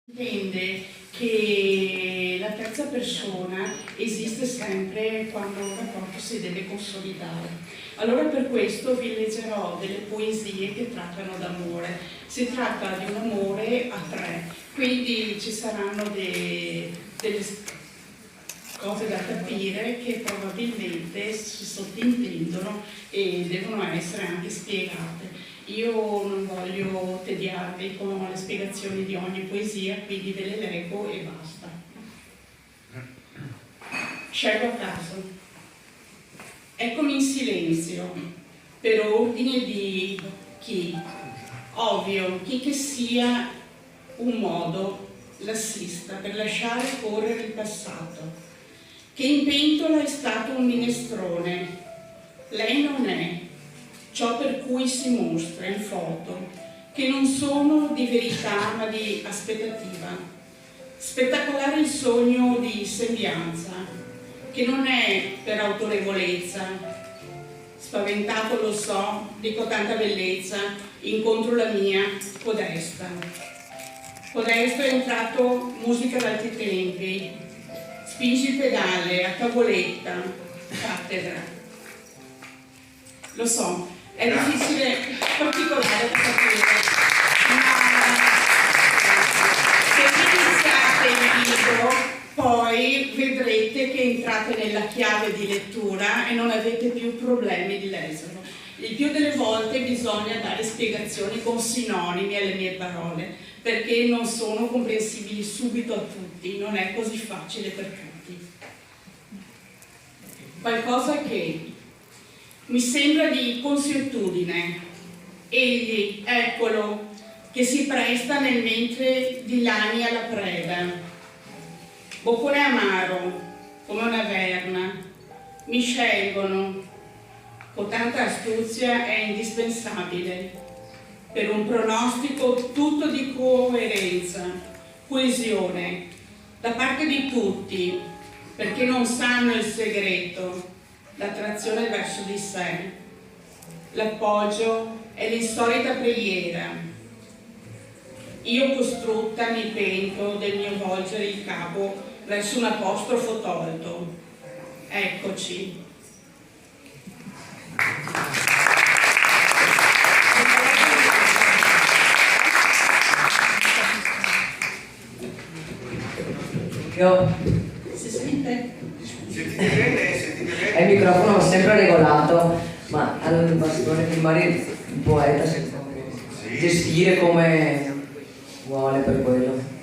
Intende che la terza persona esiste sempre quando un rapporto si deve consolidare. Allora per questo vi leggerò delle poesie che trattano d'amore. Si tratta di un amore a tre, quindi ci saranno delle cose da capire che probabilmente si sottintendono e devono essere anche spiegate. Io non voglio tediarvi con le spiegazioni di ogni poesia, quindi ve le leggo e basta. Scelgo a caso. Eccomi in silenzio, per ordine di chi? Ovvio, chi che sia un modo lassista per lasciare correre il passato, che in pentola è stato un minestrone. Lei non è ciò per cui si mostra in foto, che non sono di verità ma di aspettativa. Spettacolare il sogno di sembianza, che non è per autorevolezza. Spaventato lo so, dico tanta bellezza, incontro la mia Podesta. Podesto è entrato musica d'altri tempi, spingi il pedale a tavoletta, cattedra. Lo so, è difficile, particolare da capire, ma se iniziate il libro poi vedrete che entrate nella chiave di lettura e non avete più problemi di leggerlo. Il più delle volte bisogna dare spiegazioni con sinonimi alle mie parole, perché non sono comprensibili subito a tutti, non è così facile per tutti. Qualcosa che mi sembra di consuetudine. Egli, eccolo, che si presta nel mentre dilani alla preda. Boccone amaro, come una verna, mi scelgono. Con tanta astuzia è indispensabile. Per un pronostico tutto di coerenza, coesione, da parte di tutti, perché non sanno il segreto, l'attrazione verso di sé. L'appoggio è l'insolita preghiera. Io costrutta mi pento del mio volgere il capo verso un apostrofo tolto. Eccoci. Si sente? Sentite bene? Il microfono va sempre regolato, ma al bastone di Mari il poeta si può gestire come vuole per quello.